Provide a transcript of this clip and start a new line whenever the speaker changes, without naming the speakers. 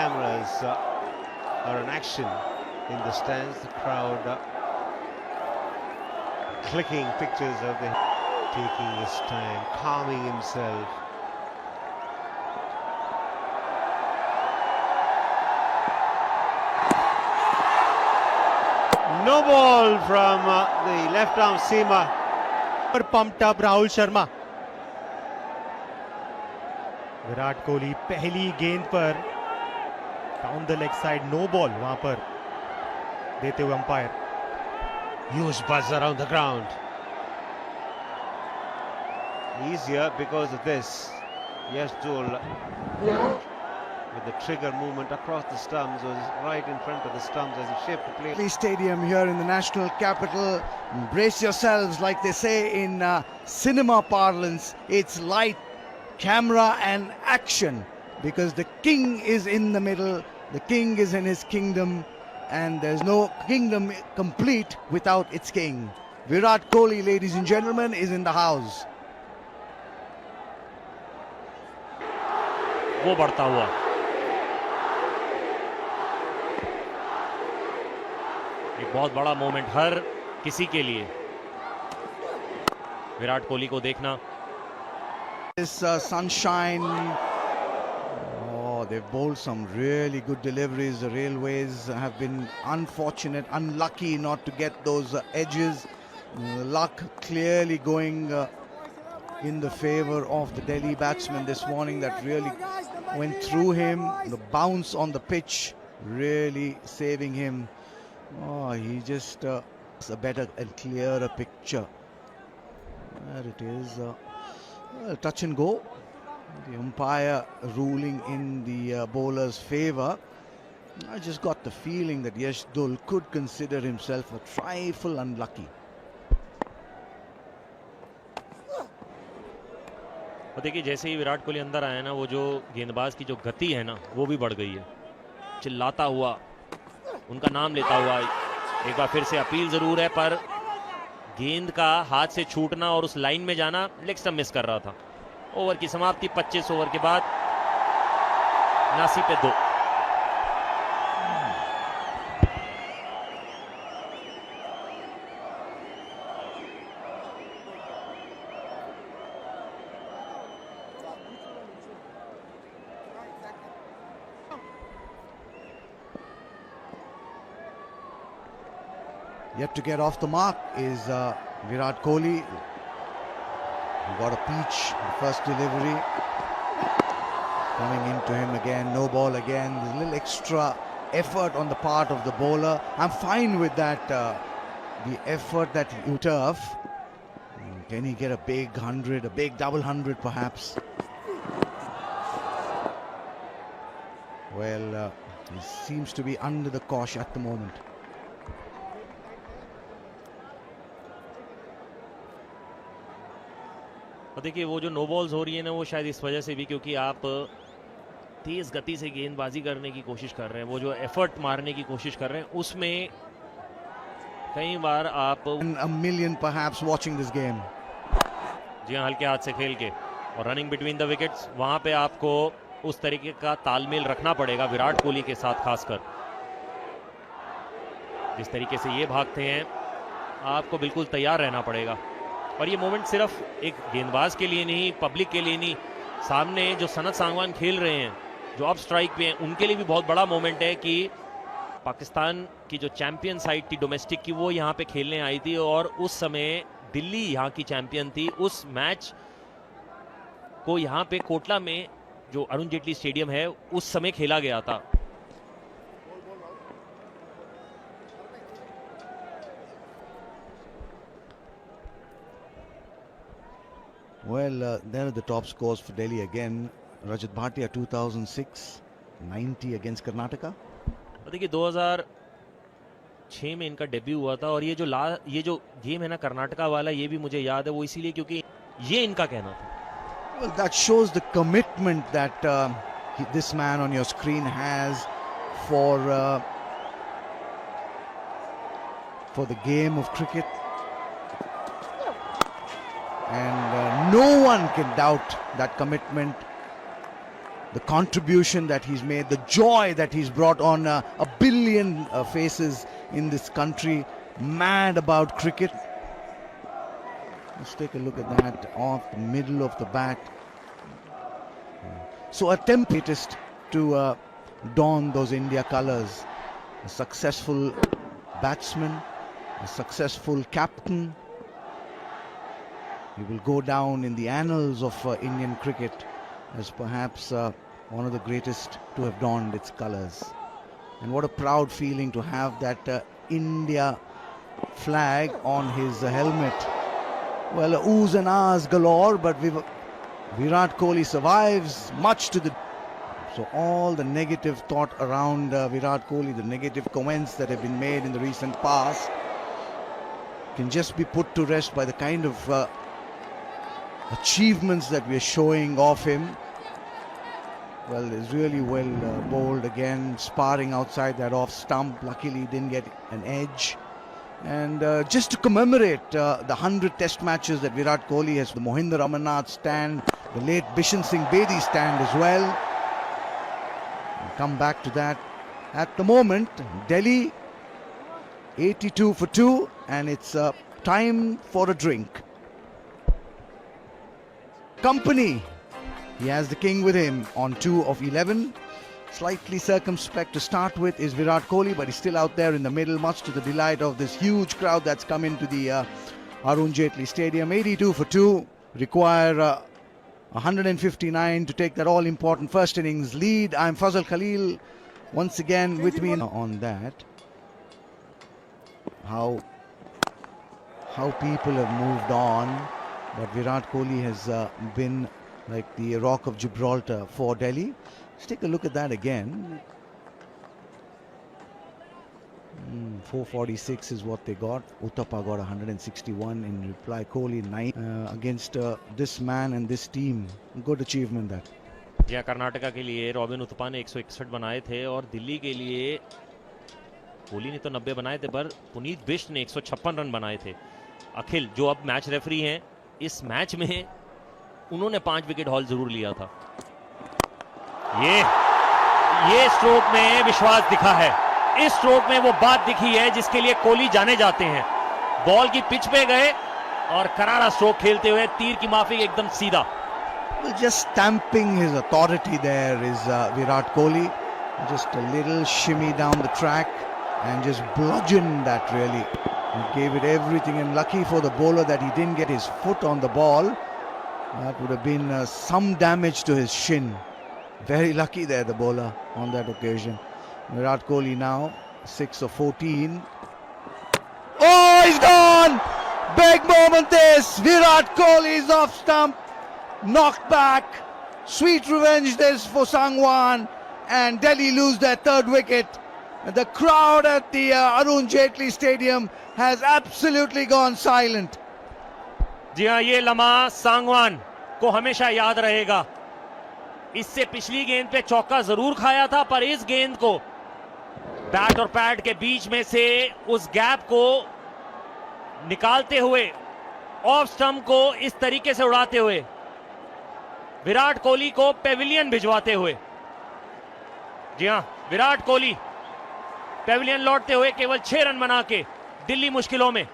cameras are in action in the stands. The crowd clicking pictures of the taking his time, calming himself. No ball from the left arm seamer.
Pumped up Rahul Sharma. Virat Kohli पहली गेंद पर down the leg side no ball वहां पर देते हुए umpire.
Huge buzz around the ground. Easier because of this. Yes, Joel, with the trigger movement across the stumps, was right in front of the stumps as he shaped the play.
Stadium here in the national capital. Brace yourselves, like they say in cinema parlance. It's light, camera and action, because the king is in the middle. The king is in his kingdom, and there's no kingdom complete without its king. Virat Kohli, ladies and gentlemen, is in the house.
वो बढ़ता हुआ एक बहुत बड़ा moment हर किसी के लिए विराट कोहली को देखना.
This sunshine. Oh, they've bowled some really good deliveries. The Railways have been unfortunate, unlucky not to get those edges. Luck clearly going in the favor of the Delhi batsman this morning. That really went through him. The bounce on the pitch really saving him. Oh, he just a better and clearer picture. There it is. Touch and go. The umpire ruling in the bowler's favour. I just got the feeling that Yash Dul could consider himself a trifle unlucky.
और देखिए जैसे ही विराट कोहली अंदर आया ना, वो जो गेंदबाज की जो गति है ना वो भी बढ़ गई है. चिल्लाता हुआ, उनका नाम लेता हुआ. एक बार फिर से अपील जरूर है, पर गेंद का हाथ से छूटना और उस लाइन में जाना लेग स्टंप मिस कर रहा था. ओवर की समाप्ति 25 ओवर के बाद 79 पे 2.
Yet to get off the mark is Virat Kohli. He got a peach, the first delivery. Coming into him again, no ball again. There's a little extra effort on the part of the bowler. I'm fine with that, the effort that he turf. Can he get a big 100, a big double 100 perhaps? Well, he seems to be under the cosh at the moment.
और देखिए वो जो no balls हो रही है ना, वो शायद इस वजह से भी क्योंकि आप तेज गति से गेंदबाजी करने की कोशिश कर रहे हैं, वो जो एफर्ट मारने की कोशिश कर रहे हैं, उसमें कई बार आप
A million perhaps watching this game.
जी हाँ, हल्के हाथ से खेल के और रनिंग बिटवीन द विकेट्स, वहां पे आपको उस तरीके का तालमेल रखना पड़ेगा विराट कोहली के साथ. खासकर जिस तरीके से ये भागते हैं, आपको बिल्कुल तैयार रहना पड़ेगा. और ये मोमेंट सिर्फ एक गेंदबाज के लिए नहीं, पब्लिक के लिए नहीं, सामने जो सनत सांगवान खेल रहे हैं, जो अब स्ट्राइक पे हैं, उनके लिए भी बहुत बड़ा मोमेंट है कि पाकिस्तान की जो चैंपियन साइड थी डोमेस्टिक की, वो यहाँ पे खेलने आई थी और उस समय दिल्ली यहाँ की चैंपियन थी. उस मैच को यहाँ पे कोटला में जो अरुण जेटली स्टेडियम है, उस समय खेला गया था.
Well, there are the top scores for Delhi again. Rajat Bhatia 2006, 90 against Karnataka.
देखिए 2006 में इनका डेब्यू हुआ था और ये जो गेम है ना कर्नाटका वाला, ये भी मुझे याद है, वो इसीलिए क्योंकि ये इनका कहना था.
Well, that shows the commitment that this man on your screen has for the game of cricket. And no one can doubt that commitment. the contribution that he's made, the joy that he's brought on a billion faces in this country, mad about cricket. Let's take a look at that off the middle of the bat. So a tempest to don those India colours. A successful batsman, a successful captain. He will go down in the annals of Indian cricket as perhaps one of the greatest to have donned its colours. And what a proud feeling to have that India flag on his helmet. Well, oohs and ahs galore, but Virat Kohli survives, much to the... So all the negative thought around Virat Kohli, the negative comments that have been made in the recent past, can just be put to rest by the kind of achievements that we are showing of him. Well, it's really well bowled again, sparring outside that off stump. Luckily, he didn't get an edge. And just to commemorate the 100 test matches that Virat Kohli has, the Mohinder Amarnath stand, the late Bishan Singh Bedi stand as well. We'll come back to that. At the moment, Delhi 82 for 2, and it's time for a drink. Company. He has the king with him on 2 of 11. Slightly circumspect to start with is Virat Kohli, but he's still out there in the middle, much to the delight of this huge crowd that's come into the Arun Jaitley Stadium. 82 for 2, require 159 to take that all-important first innings lead. I'm Fazal Khalil, once again with me on that. How people have moved on, but Virat Kohli has been like the Rock of Gibraltar for Delhi. Let's take a look at that again. 446 is what they got. Uthappa got 161 in reply. Kohli 9 against this man and this team. Good achievement that.
जी कर्नाटका के लिए robin Uthappa ने 161 बनाए थे और दिल्ली के लिए कोहली ने तो 90 बनाए थे, पर पुनीत बिष्ट ने 156 रन बनाए थे. अखिल जो अब मैच रेफरी हैं, इस मैच में उन्होंने 5 विकेट हॉल जरूर लिया था. ये स्ट्रोक में विश्वास दिखा है. इस स्ट्रोक में वो बात दिखी है जिसके लिए कोहली जाने जाते हैं. बॉल की पिच पे गए और करारा स्ट्रोक खेलते हुए तीर की माफी एकदम सीधा.
Well, just stamping his authority there is Virat Kohli. Just a little shimmy down the track and just bludgeoned that really. He gave it everything, and lucky for the bowler that he didn't get his foot on the ball. That would have been some damage to his shin. Very lucky there, the bowler, on that occasion. Virat Kohli now 6 of 14. Oh, he's gone! Big moment this. Virat Kohli is off stump. Knocked back. Sweet revenge this for Sangwan. And Delhi lose their 3rd wicket. The crowd at the Arun Jaitley Stadium has absolutely gone silent.
जी हाँ, ये लम्हा सांगवान को हमेशा याद रहेगा. इससे पिछली गेंद पे चौका जरूर खाया था, पर इस गेंद को बैट और पैड के बीच में से उस गैप को निकालते हुए ऑफ स्टंप को इस तरीके से उड़ाते हुए विराट कोहली को पेविलियन भिजवाते हुए. जी हां, विराट कोहली पेविलियन लौटते हुए केवल 6 रन बना के दिल्ली मुश्किलों में.